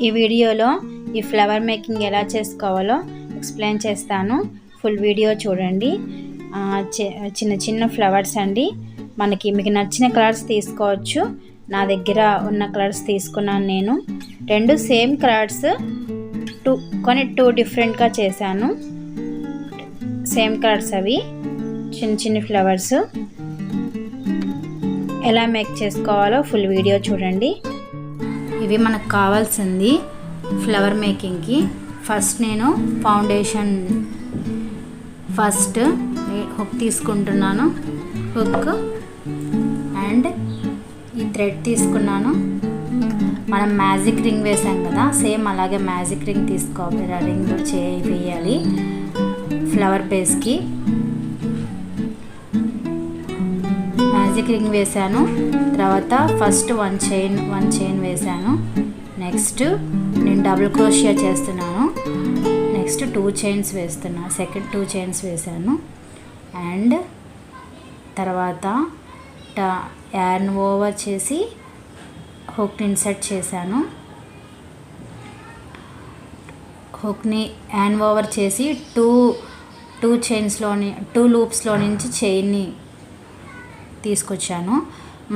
ఈ వీడియోలో ఈ ఫ్లవర్ మేకింగ్ ఎలా చేసుకోవాలో ఎక్స్ప్లెయిన్ చేస్తాను. ఫుల్ వీడియో చూడండి. చిన్న చిన్న ఫ్లవర్స్ అండి. మీకు నచ్చిన కలర్స్ తీసుకోవచ్చు. నా దగ్గర ఉన్న కలర్స్ తీసుకున్నాను నేను. రెండు సేమ్ కలర్స్ టూ డిఫరెంట్గా చేశాను. సేమ్ కలర్స్ అవి చిన్న చిన్న ఫ్లవర్స్. ఎలా మేక్ చేసుకోవాలో ఫుల్ వీడియో చూడండి. ఇవి మనకు కావాల్సింది ఫ్లవర్ మేకింగ్కి. ఫస్ట్ నేను ఫౌండేషన్ హుక్ తీసుకుంటున్నాను. హుక్ అండ్ ఈ థ్రెడ్ తీసుకున్నాను. మనం మ్యాజిక్ రింగ్ వేసాం కదా, సేమ్ అలాగే మ్యాజిక్ రింగ్ తీసుకోవాలి. రింగ్ వేయాలి ఫ్లవర్ బేస్కి. మ్యాజిక్ రింగ్ వేసాను. తర్వాత ఫస్ట్ వన్ చైన్ వేసాను. నెక్స్ట్ నేను డబుల్ క్రోషియా చేస్తున్నాను. నెక్స్ట్ 2 చైన్స్ వేస్తున్నాను. సెకండ్ 2 చైన్స్ వేసాను. అండ్ తర్వాత యార్న్ ఓవర్ చేసి హుక్ని ఇన్సర్ట్ చేశాను. హుక్ని యార్న్ ఓవర్ చేసి టూ లూప్స్లో నుంచి చైన్ని తీసుకొచ్చాను.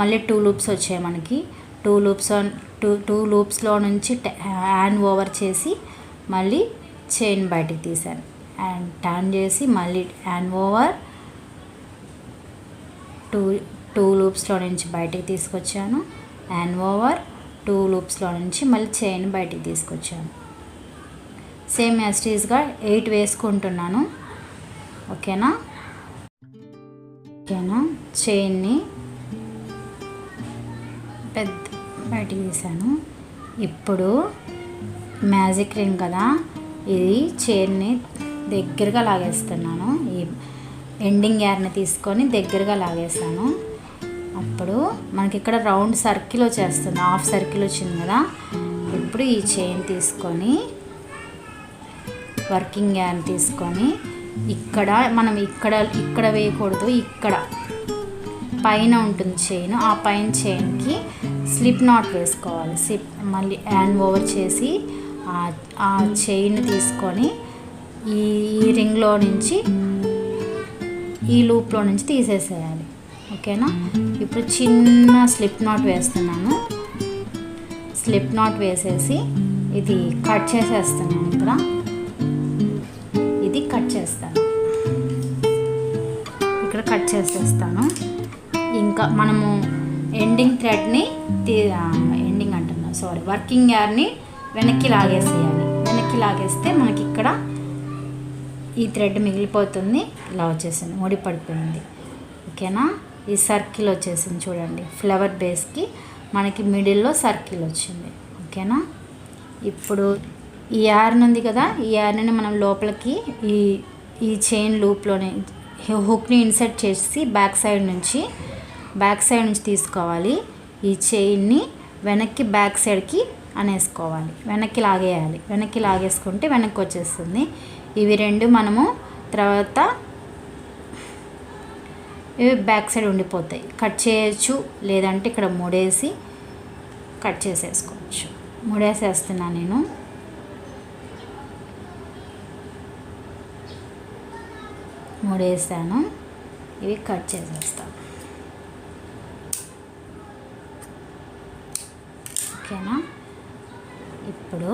మళ్ళీ 2 లూప్స్ వచ్చాయి మనకి. 2 లూప్స్లో నుంచి యార్న్ ఓవర్ చేసి మళ్ళీ చైన్ బయటికి తీసాను. అండ్ టర్న్ చేసి మళ్ళీ యార్న్ ఓవర్ 2 లూప్స్లో నుంచి బయటికి తీసుకొచ్చాను. యార్న్ ఓవర్ 2 లూప్స్లో నుంచి మళ్ళీ చైన్ బయటికి తీసుకొచ్చాను. సేమ్ యాస్టీస్గా 8 వేసుకుంటున్నాను. ఓకేనా. చైన్ని పెద్ద బయటికి తీసాను. ఇప్పుడు మ్యాజిక్ రింగ్ కదా, ఇది చైన్ని దగ్గరగా లాగేస్తున్నాను. ఈ ఎండింగ్ యార్ని తీసుకొని దగ్గరగా లాగేసాను. అప్పుడు మనకి ఇక్కడ రౌండ్ సర్కిల్ వచ్చేస్తుంది. హాఫ్ సర్కిల్ వచ్చింది కదా. ఇప్పుడు ఈ చైన్ తీసుకొని వర్కింగ్ యార్న్ తీసుకొని మనం ఇక్కడ వేయకూడదు. ఇక్కడ పైన ఉంటుంది చైన్. ఆ పైన చైన్కి స్లిప్ నాట్ వేసుకోవాలి. మళ్ళీ హ్యాండ్ ఓవర్ చేసి ఆ చైన్ తీసుకొని ఈ రింగ్లో నుంచి ఈ లూప్లో నుంచి తీసేసేయాలి. ఓకేనా. ఇప్పుడు చిన్న స్లిప్ నాట్ వేస్తున్నాను. స్లిప్ నాట్ వేసేసి ఇది కట్ చేసేస్తున్నాను. కట్ చేస్తాను. ఇక్కడ కట్ చేసేస్తాను. ఇంకా మనము వర్కింగ్ యార్ని వెనక్కి లాగేసేయాలి. వెనక్కి లాగేస్తే మనకి ఇక్కడ ఈ థ్రెడ్ మిగిలిపోతుంది. ఇలా వచ్చేసింది, ముడి పడిపోయింది. ఓకేనా. ఈ సర్కిల్ వచ్చేసింది చూడండి. ఫ్లవర్ బేస్కి మనకి మిడిల్లో సర్కిల్ వచ్చింది. ఓకేనా. ఇప్పుడు ఈ యార్న్ ఉంది కదా, ఈ యార్న్ని మనం లోపలికి ఈ చైన్ లూప్లోనే హుక్ని ఇన్సర్ట్ చేసి బ్యాక్ సైడ్ నుంచి తీసుకోవాలి. ఈ చైన్ని వెనక్కి బ్యాక్ సైడ్కి అనేసుకోవాలి. వెనక్కి లాగేయాలి. వెనక్కి లాగేసుకుంటే వెనక్కి వచ్చేస్తుంది. ఇవి రెండు మనము తర్వాత ఇవి బ్యాక్ సైడ్ ఉండిపోతాయి. కట్ చేయొచ్చు, లేదంటే ఇక్కడ ముడేసి కట్ చేసేసుకోవచ్చు. ముడేసేస్తున్నాను నేను. ముడేసాను. ఇవి కట్ చేసేస్తాను. ఓకేనా. ఇప్పుడు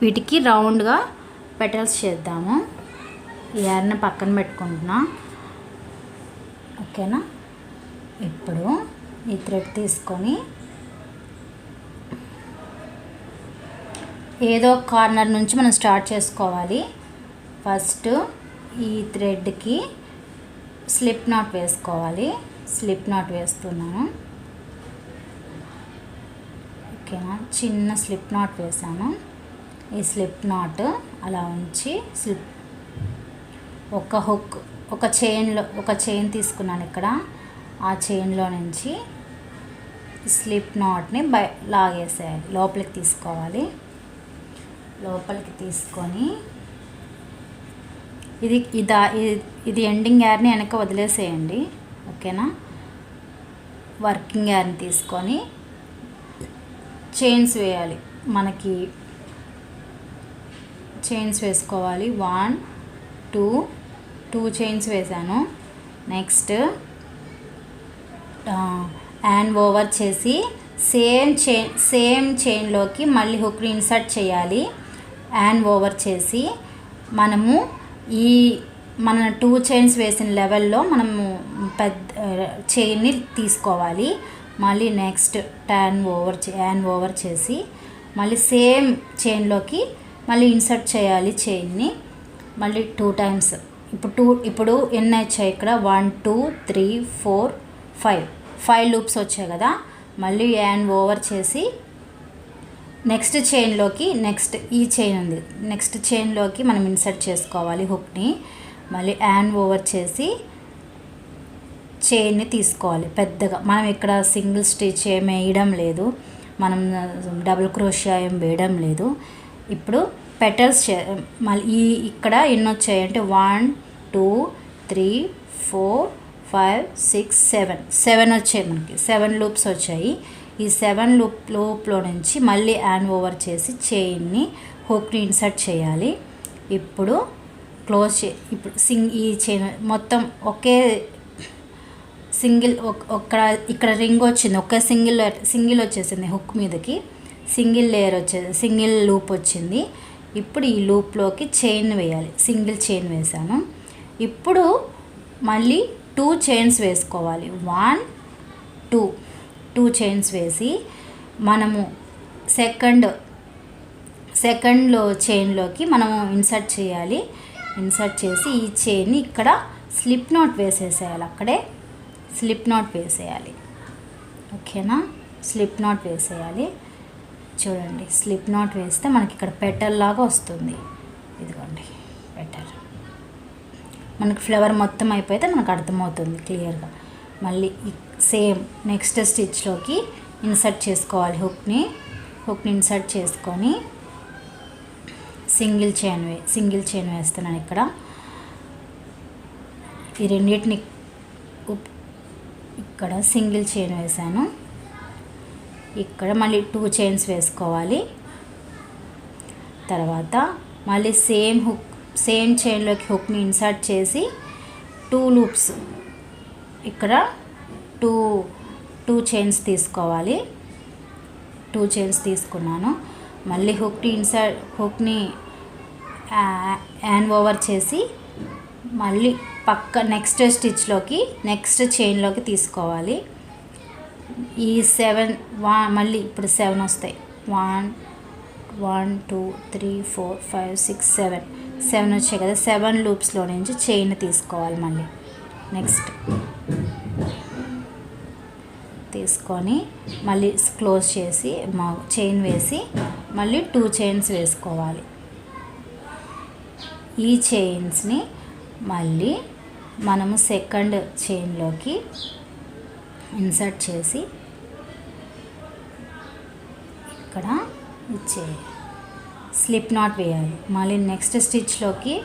వీటికి రౌండ్గా పెటల్స్ చేద్దాము. ఈ యార్ని పక్కన పెట్టుకుంటున్నా. ఓకేనా. ఇప్పుడు ఈ థ్రెడ్ తీసుకొని ఏదో కార్నర్ నుంచి మనం స్టార్ట్ చేసుకోవాలి. ఫస్ట్ ఈ థ్రెడ్కి స్లిప్ నాట్ వేసుకోవాలి. స్లిప్ నాట్ వేస్తున్నాను. ఓకేనా. చిన్న స్లిప్ నాట్ వేసాను. ఈ స్లిప్ నాట్ అలా ఉంచి ఒక చైన్ తీసుకున్నాను. ఇక్కడ ఆ చైన్లో నుంచి స్లిప్ నాట్ని లాగేసేయాలి. లోపలికి తీసుకోవాలి. లోపలికి తీసుకొని ఇది ఎండింగ్ యార్ని వెనక వదిలేసేయండి. ఓకేనా. వర్కింగ్ యార్ని తీసుకొని చైన్స్ వేయాలి. మనకి చైన్స్ వేసుకోవాలి. 1 2 చైన్స్ వేసాను. నెక్స్ట్ హ్యాండ్ ఓవర్ చేసి సేమ్ చైన్లోకి మళ్ళీ హుక్ని ఇన్సర్ట్ చేయాలి. హ్యాండ్ ఓవర్ చేసి మనము మన 2 చైన్స్ వేసిన లెవెల్లో మనము చైన్ని తీసుకోవాలి. మళ్ళీ నెక్స్ట్ హ్యాండ్ ఓవర్ చేసి మళ్ళీ సేమ్ చైన్లోకి మళ్ళీ ఇన్సర్ట్ చేయాలి చైన్ని మళ్ళీ 2 టైమ్స్. ఇప్పుడు ఎన్ని వచ్చాయి ఇక్కడ? 1 2 3 4 5 లూప్స్ వచ్చాయి కదా. మళ్ళీ హ్యాండ్ ఓవర్ చేసి నెక్స్ట్ చైన్లోకి ఈ చైన్ ఉంది, నెక్స్ట్ చైన్లోకి మనం ఇన్సర్ట్ చేసుకోవాలి హుక్ని. మళ్ళీ హ్యాండ్ ఓవర్ చేసి చైన్ని తీసుకోవాలి పెద్దగా. మనం ఇక్కడ సింగిల్ స్టిచ్ ఏమి వేయడం లేదు, మనం డబుల్ క్రోషియా ఏం వేయడం లేదు. ఇప్పుడు పెటల్స్ మళ్ళీ ఇక్కడ ఎన్ని వచ్చాయంటే 1 2 3 4 5 6 7 వచ్చాయి. మనకి 7 లూప్స్ వచ్చాయి. ఈ 7 లూప్లో నుంచి మళ్ళీ హ్యాండ్ ఓవర్ చేసి చైన్ని హుక్ని ఇన్సర్ట్ చేయాలి. ఇప్పుడు ఇప్పుడు ఈ చైన్ మొత్తం ఒకే సింగిల్ ఇక్కడ రింగ్ వచ్చింది, ఒకే సింగిల్ వచ్చేసింది హుక్ మీదకి, సింగిల్ లూప్ వచ్చింది. ఇప్పుడు ఈ లూప్లోకి చైన్ వేయాలి. సింగిల్ చైన్ వేసాను. ఇప్పుడు మళ్ళీ 2 చైన్స్ వేసుకోవాలి. 1 2 చైన్స్ వేసి మనము సెకండ్లో చైన్లోకి మనము ఇన్సర్ట్ చేయాలి. ఇన్సర్ట్ చేసి ఈ చైన్ని ఇక్కడ స్లిప్ నాట్ వేసేసేయాలి. అక్కడే స్లిప్ నాట్ వేసేయాలి. ఓకేనా? స్లిప్ నాట్ వేసేయాలి. చూడండి, స్లిప్ నాట్ వేస్తే మనకి ఇక్కడ పెటల్ లాగా వస్తుంది. ఇదిగోండి పెటల్. మనకి ఫ్లవర్ మొత్తం అయిపోతే మనకు అర్థమవుతుంది క్లియర్గా. మళ్ళీ సేమ్ నెక్స్ట్ స్టిచ్లోకి ఇన్సర్ట్ చేసుకోవాలి. హుక్ని ఇన్సర్ట్ చేసుకొని సింగిల్ చైన్ వేస్తున్నాను. ఇక్కడ ఈ రెండింటిని ఇక్కడ సింగిల్ చైన్ వేసాను. ఇక్కడ మళ్ళీ 2 చైన్స్ వేసుకోవాలి. తర్వాత మళ్ళీ సేమ్ చైన్లోకి హుక్ని ఇన్సర్ట్ చేసి 2 లూప్స్ ఇక్కడ 2 చైన్స్ తీసుకోవాలి. 2 చైన్స్ తీసుకున్నాను. మళ్ళీ హుక్ని హ్యాండ్ ఓవర్ చేసి మళ్ళీ నెక్స్ట్ స్టిచ్లోకి నెక్స్ట్ చైన్లోకి తీసుకోవాలి. ఈ 7 మళ్ళీ ఇప్పుడు 7 వస్తాయి. 1 2 3 4 5 6 7 వచ్చాయి కదా. 7 లూప్స్లో నుంచి చైన్ తీసుకోవాలి. మళ్ళీ నెక్స్ట్ తీసుకొని మళ్ళీ క్లోజ్ చేసి చైన్ వేసి మళ్ళీ 2 చైన్స్ వేసుకోవాలి. ఈ చైన్స్ని మళ్ళీ మనము సెకండ్ చైన్లోకి ఇన్సర్ట్ చేసి ఇక్కడ స్లిప్ నాట్ వేయాలి. మళ్ళీ నెక్స్ట్ స్టిచ్లోకి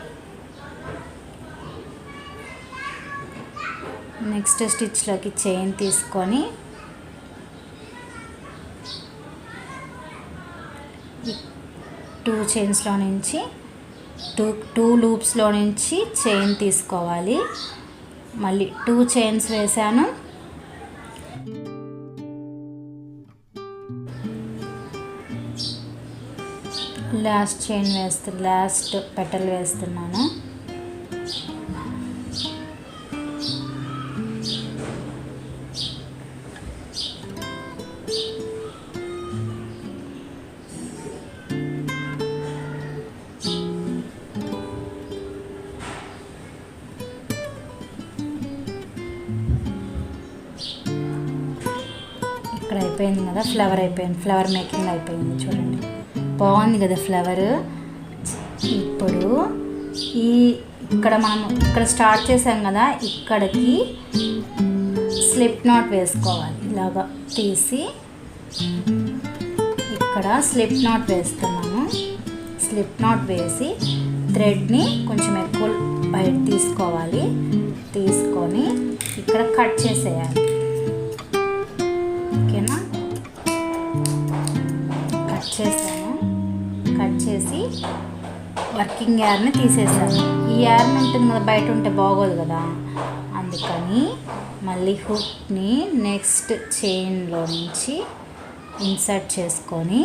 చైన్ తీసుకొని 2 చైన్స్లో నుంచి 2 లూప్స్లో నుంచి చైన్ తీసుకోవాలి. మళ్ళీ 2 చైన్స్ వేసాను. లాస్ట్ పెటల్ వేస్తున్నాను. ఇక్కడ అయిపోయింది కదా, ఫ్లవర్ మేకింగ్ అయిపోయింది. చూడండి, బాగుంది కదా ఫ్లవర్. ఇప్పుడు ఇక్కడ స్టార్ట్ చేసాం కదా, ఇక్కడికి స్లిప్ నాట్ వేసుకోవాలి. ఇలాగా తీసి ఇక్కడ స్లిప్ నాట్ వేస్తున్నాను. స్లిప్ నాట్ వేసి థ్రెడ్ని కొంచెం ఎక్కువ బయట తీసుకోవాలి. తీసుకొని ఇక్కడ కట్ చేసేయాలి. ఓకేనా? వర్కింగ్ యార్ని తీసేసాను. ఈ యార్న్ ఉంటుంది కదా, బయట ఉంటే బాగోదు కదా, అందుకని మళ్ళీ హుక్ని నెక్స్ట్ చైన్లో నుంచి ఇన్సర్ట్ చేసుకొని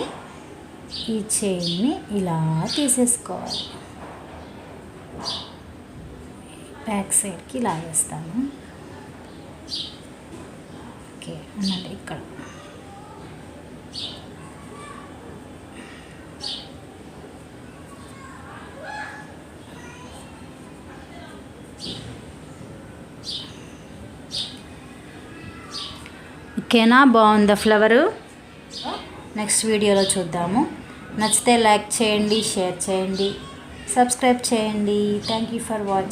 ఈ చైన్ని ఇలా తీసేసుకోవాలి. బ్యాక్ సైడ్కి ఇలా వేస్తాను. ఓకే అన్నట్టు ఇక్కడ ఓకేనా, బాగుందా ఫ్లవరు? నెక్స్ట్ వీడియోలో చూద్దాము. నచ్చితే లైక్ చేయండి, షేర్ చేయండి, సబ్స్క్రైబ్ చేయండి. Thank you for watching.